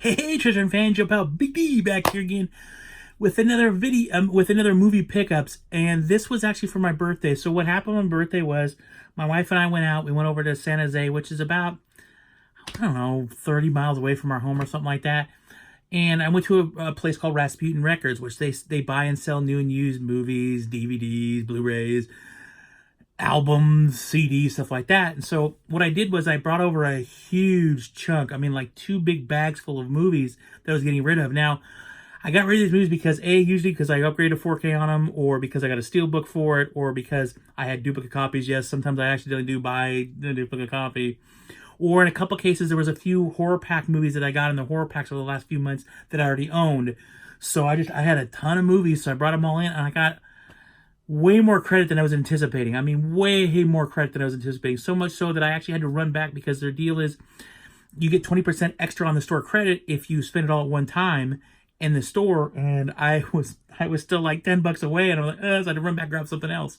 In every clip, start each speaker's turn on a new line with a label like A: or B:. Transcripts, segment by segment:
A: Hey, Treasure and fans, Joe Pal, Big D back here again with another video, with another movie pickups, and this was actually for my birthday. So what happened on my birthday was my wife and I went out. We went over to San Jose, which is about, I don't know, 30 miles away from our home or something like that. And I went to a place called Rasputin Records, which they buy and sell new and used movies, DVDs, Blu-rays, albums, CDs, stuff like that. And so what I did was I brought over a huge chunk. I mean, like 2 big bags full of movies that I was getting rid of. Now, I got rid of these movies because usually because I upgraded to 4K on them, or because I got a steelbook for it, or because I had duplicate copies. Yes, sometimes I accidentally do buy the duplicate copy. Or in a couple cases, there was a few horror pack movies that I got in the horror packs over the last few months that I already owned. So I had a ton of movies, so I brought them all in, and I got way more credit than I was anticipating. I mean, way more credit than I was anticipating. So much so that I actually had to run back because their deal is you get 20% extra on the store credit if you spend it all at one time in the store. And I was still like $10 away, and I'm like, so I had to run back and grab something else.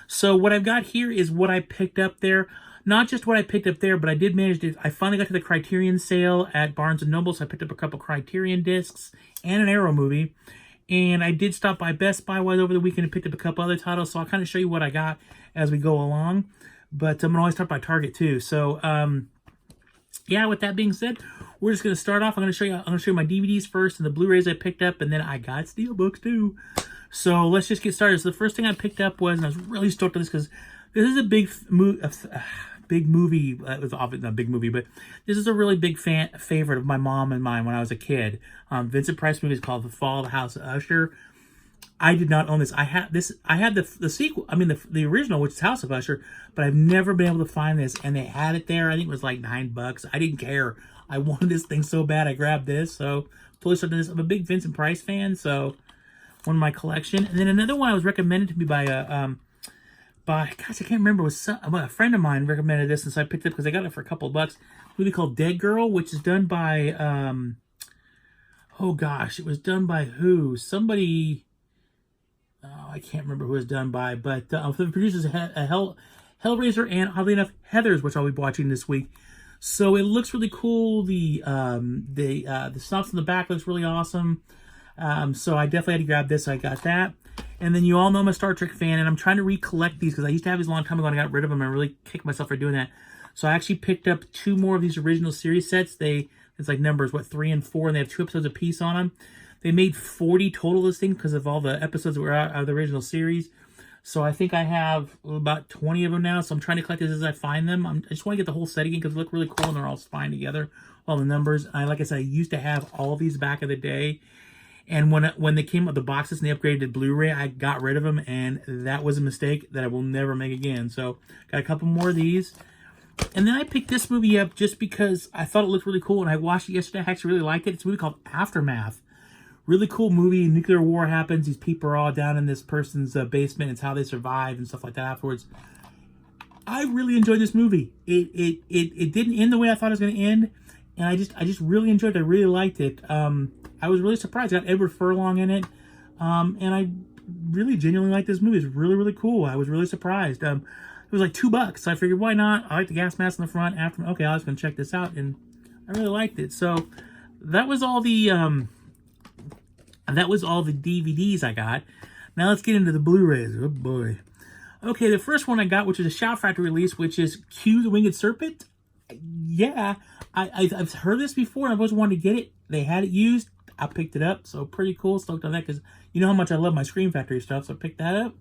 A: So what I've got here is what I picked up there. Not just what I picked up there, but I did manage to. I finally got to the Criterion sale at Barnes & Noble, so I picked up a couple Criterion discs and an Arrow movie. And I did stop by Best Buy while over the weekend and picked up a couple other titles, so I'll kind of show you what I got as we go along. But I'm going to always start by Target too. So, yeah, with that being said, we're just going to start off. I'm going to show you my DVDs first and the Blu-rays I picked up, and then I got steelbooks too. So let's just get started. So the first thing I picked up was, and I was really stoked on this because this is a big movie. It was obviously not a big movie, but this is a really big favorite of my mom and mine when I was a kid. Vincent Price movie is called The Fall of the House of Usher. I did not own this. I had the sequel. I mean the original, which is House of Usher, but I've never been able to find this. And they had it there. I think it was like $9. I didn't care. I wanted this thing so bad. I grabbed this. So totally started this. I'm a big Vincent Price fan, so one of my collection. And then another one I was recommended to me by gosh, I can't remember. It was a friend of mine recommended this, and so I picked it because I got it for a couple of bucks. A movie called Dead Girl, which is done by, oh gosh, it was done by who? Somebody, oh, I can't remember who it was done by, but for the producers, Hellraiser, and oddly enough, Heathers, which I'll be watching this week. So it looks really cool. The synopsis in the back looks really awesome. So I definitely had to grab this. So I got that. And then you all know I'm a Star Trek fan, and I'm trying to recollect these because I used to have these a long time ago and I got rid of them. I really kicked myself for doing that. So I actually picked up 2 more of these original series sets. It's like numbers, 3 and 4, and they have 2 episodes apiece on them. They made 40 total of this thing because of all the episodes that were out of the original series. So I think I have about 20 of them now. So I'm trying to collect these as I find them. I just want to get the whole set again because they look really cool and they're all fine together, all the numbers. Like I said, I used to have all these back in the day. And when they came with the boxes and they upgraded to Blu-ray, I got rid of them, and that was a mistake that I will never make again. So got a couple more of these. And then I picked this movie up just because I thought it looked really cool, and I watched it yesterday. I actually really liked it. It's a movie called Aftermath. Really cool movie. Nuclear war happens. These people are all down in this person's basement. It's how they survive and stuff like that afterwards. I really enjoyed this movie. It didn't end the way I thought it was going to end, and I just really enjoyed it. I really liked it. I was really surprised. It got Edward Furlong in it. And I really genuinely like this movie. It's really, really cool. I was really surprised. It was like $2. So I figured, why not? I like the gas mask in the front. Okay, I was going to check this out. And I really liked it. So that was all the DVDs I got. Now let's get into the Blu-rays. Oh boy. Okay, the first one I got, which is a Shout Factory release, which is Q the Winged Serpent. Yeah, I've heard this before, and I've always wanted to get it. They had it used. I picked it up, so pretty cool. Stoked on that because you know how much I love my Scream Factory stuff, so I picked that up.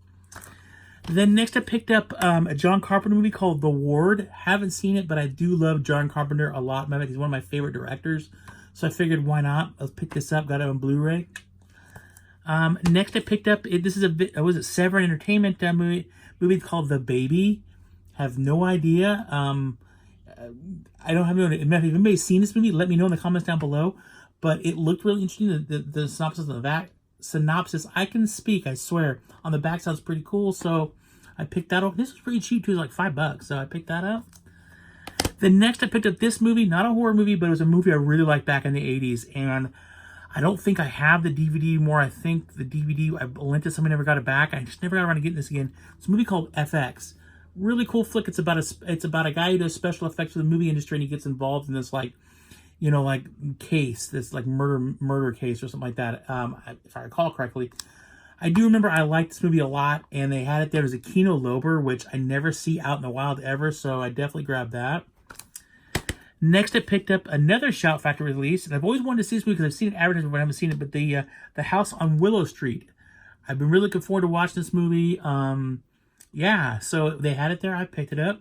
A: Then next I picked up a John Carpenter movie called The Ward. Haven't seen it, but I do love John Carpenter a lot. He's one of my favorite directors, so I figured why not? Let's pick this up. Got it on Blu-ray. Next I picked up, this is a Severin Entertainment movie called The Baby. Have no idea. I don't have no idea. If anybody's seen this movie, let me know in the comments down below. But it looked really interesting. The synopsis on the back, I can speak, I swear. On the back sounds pretty cool, so I picked that up. This was pretty cheap too, it was like $5, so I picked that up. Then next I picked up this movie, not a horror movie, but it was a movie I really liked back in the 80s. And I don't think I have the DVD anymore. I think the DVD, I lent it, somebody never got it back. I just never got around to getting this again. It's a movie called FX. Really cool flick. It's about a guy who does special effects for the movie industry, and he gets involved in this like you know, like case, this like murder case or something like that. If I recall correctly, I do remember I liked this movie a lot, and they had it there as a Kino Lorber, which I never see out in the wild ever, so I definitely grabbed that. Next, I picked up another Shout Factor release, and I've always wanted to see this movie because I've seen it advertised, but I haven't seen it. But the House on Willow Street. I've been really looking forward to watching this movie. Yeah, so they had it there. I picked it up.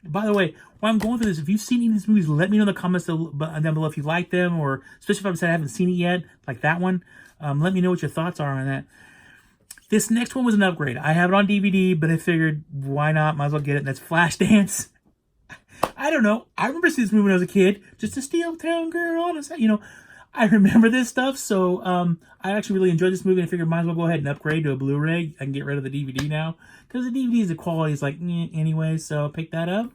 A: By the way, while I'm going through this, if you've seen any of these movies, let me know in the comments down below if you like them, or especially if I haven't seen it yet, like that one. Let me know what your thoughts are on that. This next one was an upgrade. I have it on DVD, but I figured, why not? Might as well get it. And that's Flashdance. I don't know. I remember seeing this movie when I was a kid. Just a Steel Town Girl. You know, I remember this stuff. So I actually really enjoyed this movie. And I figured might as well go ahead and upgrade to a Blu-ray. I can get rid of the DVD now. Because the DVD's the quality is like, anyway. So I picked that up.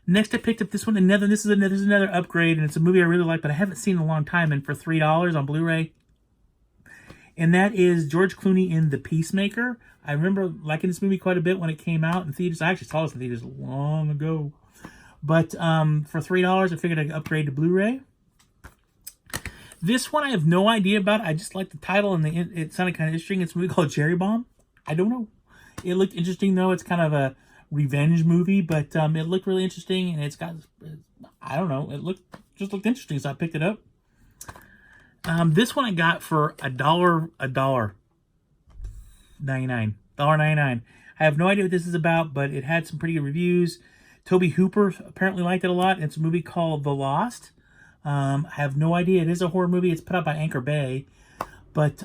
A: Next, I picked up this one. This is another upgrade. And it's a movie I really like, but I haven't seen in a long time. And for $3 on Blu-ray. And that is George Clooney in The Peacemaker. I remember liking this movie quite a bit when it came out in theaters. I actually saw this in theaters long ago. But for $3, I figured I'd upgrade to Blu-ray. This one I have no idea about. I just like the title, and it sounded kind of interesting. It's a movie called Cherry Bomb. I don't know. It looked interesting, though. It's kind of a revenge movie, but it looked really interesting, and it's got, I don't know, just looked interesting, so I picked it up. This one I got for $1.99. I have no idea what this is about, but it had some pretty good reviews. Toby Hooper apparently liked it a lot. It's a movie called The Lost. I have no idea. It is a horror movie. It's put out by Anchor Bay, but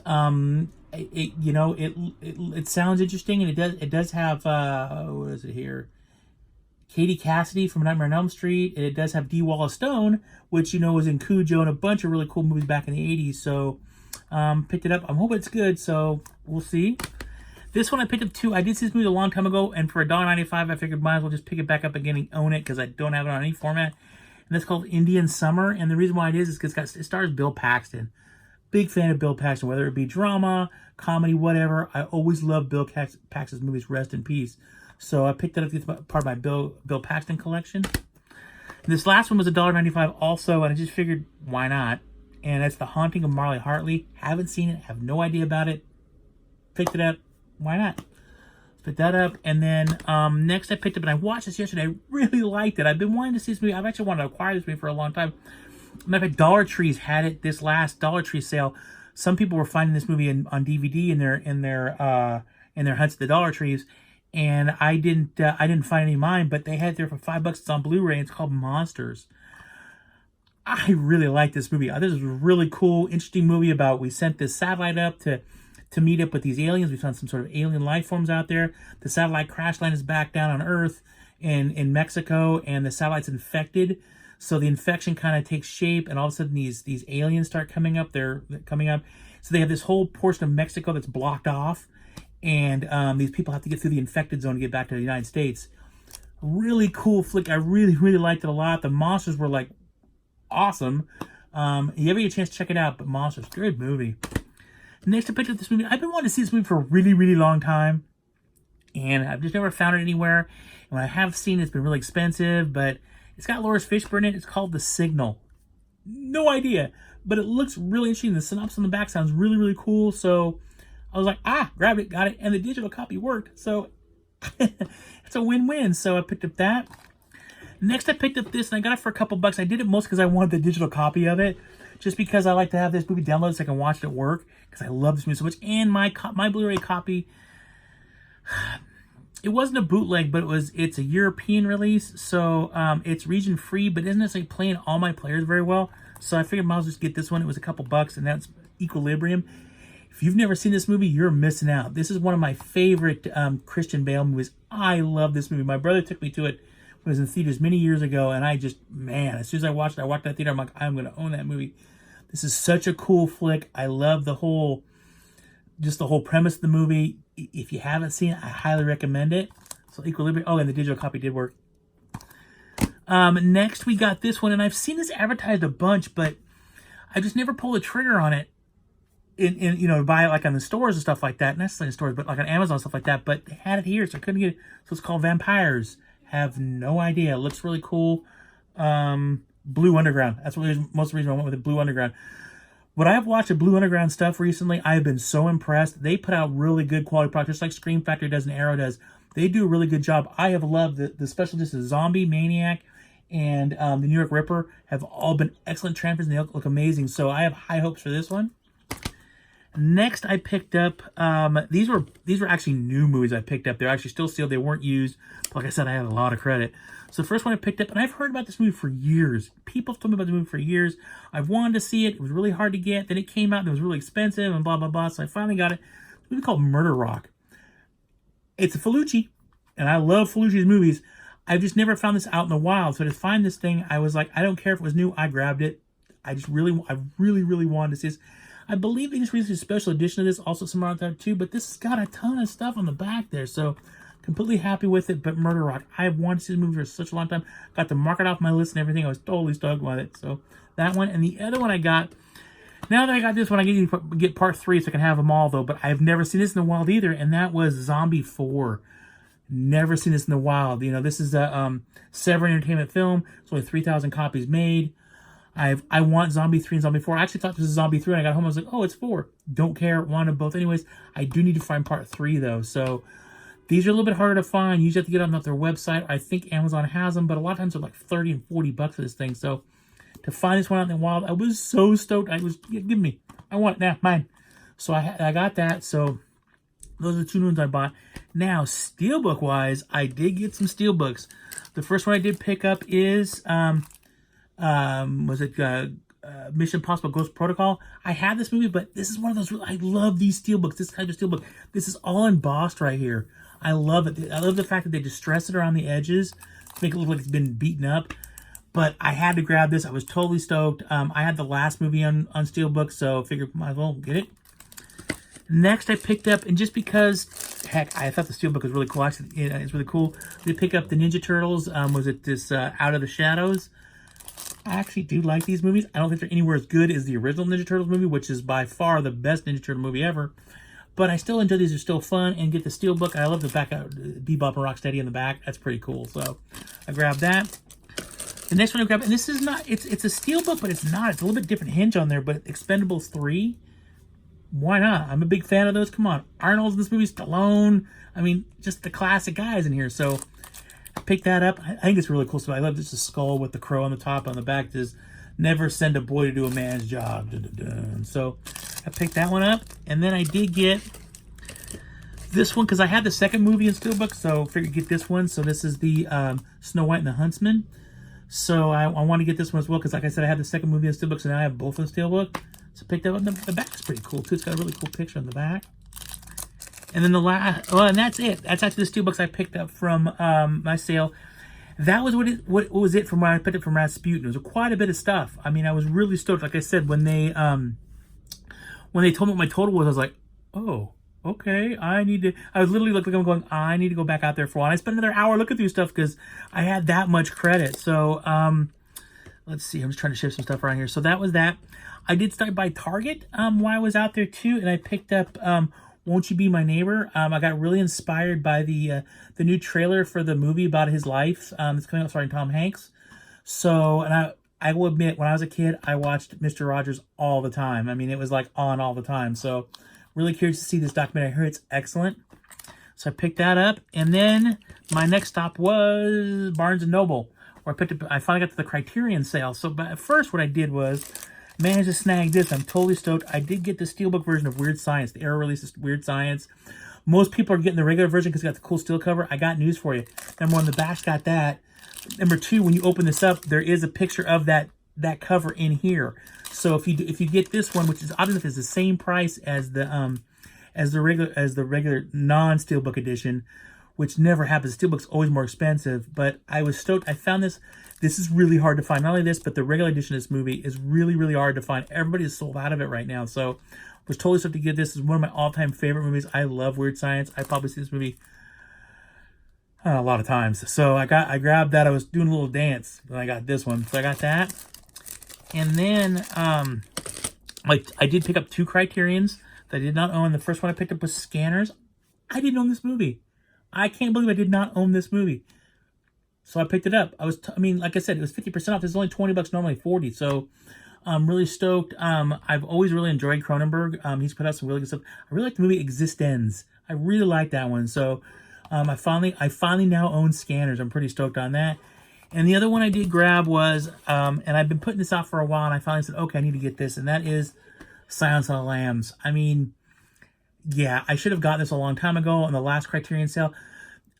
A: it sounds interesting, and it does have what is it here? Katie Cassidy from Nightmare on Elm Street. And it does have Dee Wallace Stone, which was in Cujo and a bunch of really cool movies back in the 80s. So picked it up. I'm hoping it's good, so we'll see. This one I picked up too. I did see this movie a long time ago, and for $1.95, I figured might as well just pick it back up again and own it because I don't have it on any format. And that's called Indian Summer. And the reason why it is because it stars Bill Paxton. Big fan of Bill Paxton, whether it be drama, comedy, whatever. I always love Bill Paxton's movies. Rest in peace. So I picked that up. It's part of my Bill Paxton collection. And this last one was $1.95 also, and I just figured, why not? And that's The Haunting of Marley Hartley. Haven't seen it. Have no idea about it. Picked it up. Why not? Picked that up. And then next I picked up, and I watched this yesterday. I really liked it. I've been wanting to see this movie. I've actually wanted to acquire this movie for a long time. Matter of fact, Dollar Tree's had it this last Dollar Tree sale. Some people were finding this movie on DVD in their hunts at the Dollar Trees. And I didn't find any of mine, but they had it there for $5. It's on Blu-ray. It's called Monsters. I really like this movie. This is a really cool, interesting movie about we sent this satellite up to meet up with these aliens. We found some sort of alien life forms out there. The satellite crash lands back down on Earth in Mexico, and the satellite's infected. So the infection kind of takes shape, and all of a sudden these aliens start coming up. They're coming up. So they have this whole portion of Mexico that's blocked off. And these people have to get through the infected zone to get back to the United States. Really cool flick. I really, really liked it a lot. The monsters were like awesome. You ever get a chance to check it out, but Monsters, good movie. Next, I picked up this movie. I've been wanting to see this movie for a really, really long time. And I've just never found it anywhere. And when I have seen it, it's been really expensive. But it's got Lawrence Fishburne in it. It's called The Signal. No idea. But it looks really interesting. The synopsis on the back sounds really, really cool. So I was like, grabbed it, got it, and the digital copy worked. So it's a win-win. So I picked up that. Next, I picked up this, and I got it for a couple bucks. I did it most because I wanted the digital copy of it, just because I like to have this movie downloaded so I can watch it at work, because I love this movie so much. And my Blu-ray copy, it wasn't a bootleg, but it's a European release, so it's region-free, but isn't necessarily playing all my players very well. So I figured I might as well just get this one. It was a couple bucks, and that's Equilibrium. If you've never seen this movie, you're missing out. This is one of my favorite Christian Bale movies. I love this movie. My brother took me to it when it was in theaters many years ago, and I just, man, as soon as I walked that theater, I'm like, I'm going to own that movie. This is such a cool flick. I love the whole premise of the movie. If you haven't seen it, I highly recommend it. So Equilibrium. Oh, and the digital copy did work. Next, we got this one, and I've seen this advertised a bunch, but I just never pulled the trigger on it. To buy it like on the stores and stuff like that. Not necessarily in stores, but like on Amazon and stuff like that. But they had it here, so I couldn't get it. So it's called Vampires. Have no idea. It looks really cool. Blue Underground. That's what most of the reason I went with the Blue Underground. What I've watched of Blue Underground stuff recently, I have been so impressed. They put out really good quality products, just like Scream Factory does and Arrow does. They do a really good job. I have loved the special editions. Zombie, Maniac, and the New York Ripper have all been excellent transfers, and they look amazing. So I have high hopes for this one. Next, I picked up, these were actually new movies I picked up. They're actually still sealed. They weren't used. But like I said, I had a lot of credit. So the first one I picked up, and I've heard about this movie for years. People have told me about the movie for years. I've wanted to see it. It was really hard to get. Then it came out, and it was really expensive, and blah, blah, blah. So I finally got it. It's a movie called Murder Rock. It's a Fulci, and I love Fulci's movies. I've just never found this out in the wild. So to find this thing, I was like, I don't care if it was new. I grabbed it. I really wanted to see this. I believe they just released a special edition of this, also some out there too, but this has got a ton of stuff on the back there, so completely happy with it. But Murder Rock, I've wanted to see this movie for such a long time. Got to mark it off my list and everything. I was totally stoked with it. So that one, and the other one I got, now that I got this one, I get part 3 so I can have them all though, but I've never seen this in the wild either, and that was Zombie 4. Never seen this in the wild. You know, this is a Severin Entertainment film. It's only 3,000 copies made. I want Zombie 3 and Zombie 4. I actually thought this was Zombie 3, and I got home, I was like, oh, it's 4. Don't care, want them both anyways. I do need to find part 3, though. So these are a little bit harder to find. You usually have to get on their website. I think Amazon has them, but a lot of times they're like 30 and 40 bucks for this thing. So to find this one out in the wild, I was so stoked. Give me. I want it now, mine. So I got that. So those are the 2 new ones I bought. Now, Steelbook-wise, I did get some Steelbooks. The first one I did pick up is... Mission Impossible Ghost Protocol. I had this movie, but this is one of those, I love these steelbooks, this type of steelbook. This is all embossed right here. I love it. I love the fact that they distress it around the edges to make it look like it's been beaten up. But I had to grab this. I was totally stoked. I had the last movie on steelbook, so I figured might as well get it. Next, I picked up, and just because, heck, I thought the steelbook was really cool. Actually, it's really cool. We pick up the Ninja Turtles. Was it this Out of the Shadows? I actually do like these movies. I don't think they're anywhere as good as the original Ninja Turtles movie, which is by far the best Ninja Turtle movie ever. But I still enjoy these. They're still fun, and get the steelbook. I love the back out Bebop and Rocksteady in the back. That's pretty cool. So I grabbed that. The next one I grabbed, and this is not, it's a steelbook, but it's not. It's a little bit different hinge on there, but Expendables 3. Why not? I'm a big fan of those. Come on. Arnold's in this movie, Stallone. I mean, just the classic guys in here. So I picked that up. I think it's really cool. So I love just a skull with the crow on the top. On the back, just never send a boy to do a man's job. Dun, dun, dun. So I picked that one up. And then I did get this one because I had the second movie in steelbook. So I figured get this one. So this is the Snow White and the Huntsman. So I want to get this one as well because, like I said, I had the second movie in steelbook. So now I have both in steelbook. So I picked that up. The back's pretty cool too. It's got a really cool picture on the back. And then the last, well, and that's it. That's actually the steelbooks I picked up from my sale. That was what was it from when I picked it from Rasputin. It was quite a bit of stuff. I mean, I was really stoked. Like I said, when they told me what my total was, I was like, oh, okay. I was literally looking, I'm going, I need to go back out there for a while. I spent another hour looking through stuff because I had that much credit. So let's see. I'm just trying to shift some stuff around here. So that was that. I did start by Target while I was out there too, and I picked up Won't You Be My Neighbor. I got really inspired by the new trailer for the movie about his life. It's coming out starring Tom Hanks. So, and I will admit, when I was a kid, I watched Mr. Rogers all the time. I mean, it was like on all the time. So, really curious to see this documentary. I heard it's excellent. So I picked that up, and then my next stop was Barnes & Noble, where I finally got to the Criterion sale. So, but at first, what I did was managed to snag this. I'm totally stoked. I did get the steelbook version of Weird Science. The Arrow releases Weird Science. Most people are getting the regular version because it's got the cool steel cover. I got news for you. Number one, the back's got that. Number two, when you open this up, there is a picture of that cover in here. So if you get this one, which is odd enough, is the same price as the regular non-steelbook edition, which never happens. Steelbook's always more expensive, but I was stoked. I found this. This is really hard to find. Not only this, but the regular edition of this movie is really, really hard to find. Everybody is sold out of it right now. So I was totally stoked to get this. It's one of my all-time favorite movies. I love Weird Science. I probably see this movie a lot of times. So I grabbed that. I was doing a little dance when I got this one. So I got that. And then I did pick up 2 Criterions that I did not own. The first one I picked up was Scanners. I didn't own this movie. I can't believe I did not own this movie. So I picked it up. I mean, like I said, it was 50% off. It's only $20, normally 40. So I'm really stoked. I've always really enjoyed Cronenberg. He's put out some really good stuff. I really like the movie Existenz. I really like that one. So I finally now own Scanners. I'm pretty stoked on that. And the other one I did grab was, and I've been putting this out for a while, and I finally said, okay, I need to get this, and that is Silence of the Lambs. I mean, yeah, I should have gotten this a long time ago on the last Criterion sale.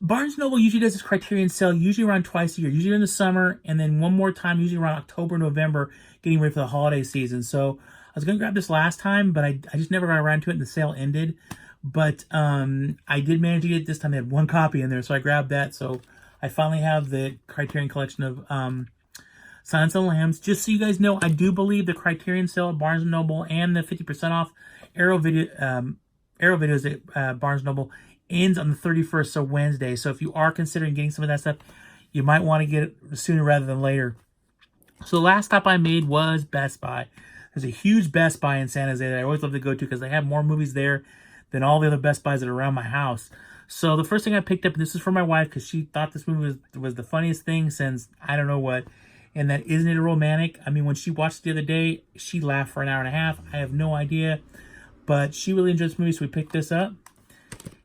A: Barnes & Noble usually does this Criterion sale, usually around twice a year, usually in the summer, and then one more time, usually around October, November, getting ready for the holiday season. So I was going to grab this last time, but I just never got around to it, and the sale ended. But I did manage to get it this time. They had one copy in there, so I grabbed that. So I finally have the Criterion collection of Silence of the Lambs. Just so you guys know, I do believe the Criterion sale at Barnes & Noble and the 50% off Arrow Videos at Barnes & Noble ends on the 31st, so Wednesday. So if you are considering getting some of that stuff, you might want to get it sooner rather than later. So the last stop I made was Best Buy. There's a huge Best Buy in San Jose that I always love to go to because they have more movies there than all the other Best Buys that are around my house. So the first thing I picked up, and this is for my wife because she thought this movie was the funniest thing since I don't know what, and that Isn't It a Romantic? I mean, when she watched it the other day, she laughed for an hour and a half. I have no idea, but she really enjoyed this movie, so we picked this up.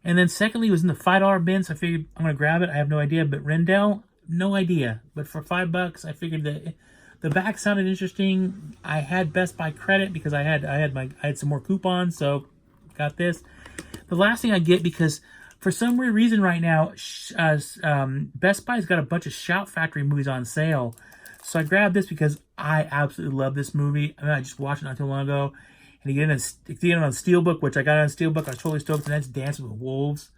A: And then secondly, it was in the $5 bin, so I figured I'm going to grab it. I have no idea, but Rendell, no idea. But for $5, I figured that the back sounded interesting. I had Best Buy credit because I had some more coupons, so got this. The last thing I get, because for some weird reason right now, Best Buy's got a bunch of Shout Factory movies on sale. So I grabbed this because I absolutely love this movie. I mean, I just watched it not too long ago. And you get it on Steelbook, which I got on Steelbook. I was totally stoked. And that's Dancing with Wolves.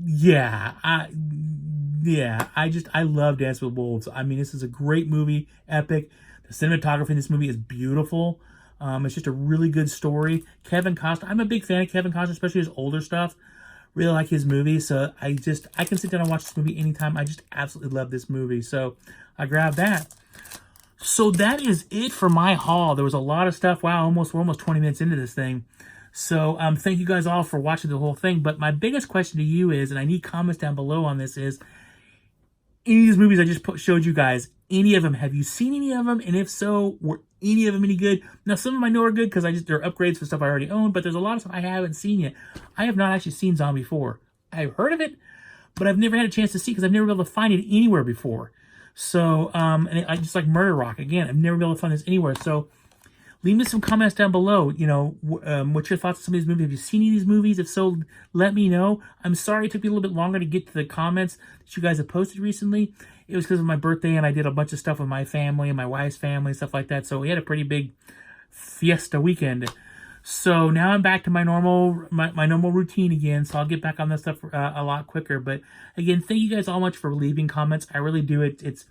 A: Yeah, I love Dancing with Wolves. I mean, this is a great movie, epic. The cinematography in this movie is beautiful. It's just a really good story. Kevin Costner, I'm a big fan of Kevin Costner, especially his older stuff. Really like his movies, so I can sit down and watch this movie anytime. I just absolutely love this movie, so I grabbed that. So that is it for my haul. There was a lot of stuff. Wow, we're almost 20 minutes into this thing. So thank you guys all for watching the whole thing. But my biggest question to you is, and I need comments down below on this, is any of these movies I just showed you guys, any of them, have you seen any of them? And if so, were any of them any good? Now, some of them I know are good because they're upgrades for stuff I already own, but there's a lot of stuff I haven't seen yet. I have not actually seen Zombie 4. I've heard of it, but I've never had a chance to see because I've never been able to find it anywhere before. So, I just like Murder Rock. Again, I've never been able to find this anywhere. So, leave me some comments down below. You know, what's your thoughts on some of these movies? Have you seen any of these movies? If so, let me know. I'm sorry it took me a little bit longer to get to the comments that you guys have posted recently. It was because of my birthday, and I did a bunch of stuff with my family and my wife's family, stuff like that. So we had a pretty big fiesta weekend. So now I'm back to my normal routine again. So I'll get back on this stuff a lot quicker. But again, thank you guys all much for leaving comments. I really do. It's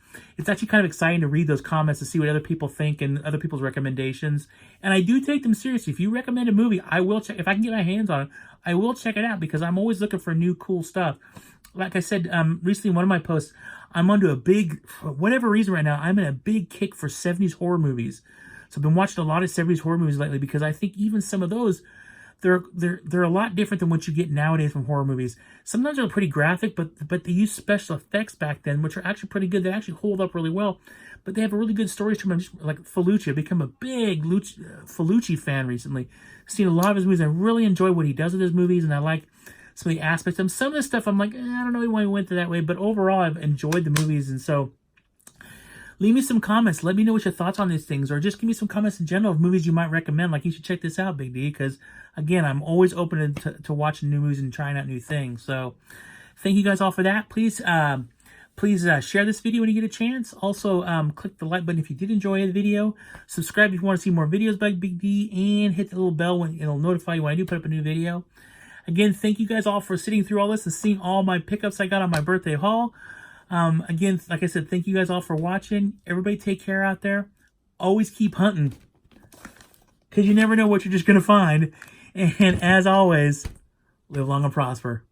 A: actually kind of exciting to read those comments to see what other people think and other people's recommendations. And I do take them seriously. If you recommend a movie, I will check. If I can get my hands on it, I will check it out because I'm always looking for new cool stuff. Like I said recently in one of my posts, I'm onto for whatever reason right now, I'm in a big kick for 70s horror movies. So I've been watching a lot of 70s horror movies lately because I think even some of those, they're a lot different than what you get nowadays from horror movies. Sometimes they're pretty graphic, but they use special effects back then, which are actually pretty good. They actually hold up really well. But they have a really good story to them. Like Felucci. I've become a big Felucci fan recently. Seen a lot of his movies. I really enjoy what he does with his movies, and I like some of the aspects of them. Some of the stuff I'm like, I don't know why he went that way, but overall I've enjoyed the movies. And so leave me some comments. Let me know what your thoughts on these things, or just give me some comments in general of movies you might recommend. Like, you should check this out, Big D, because again, I'm always open to watching new movies and trying out new things. So thank you guys all for that. Please share this video when you get a chance. Also, click the like button if you did enjoy the video. Subscribe if you want to see more videos by Big D, and hit the little bell when it'll notify you when I do put up a new video. Again, thank you guys all for sitting through all this and seeing all my pickups I got on my birthday haul. Again, like I said, thank you guys all for watching. Everybody take care out there. Always keep hunting, because you never know what you're just going to find. And as always, live long and prosper.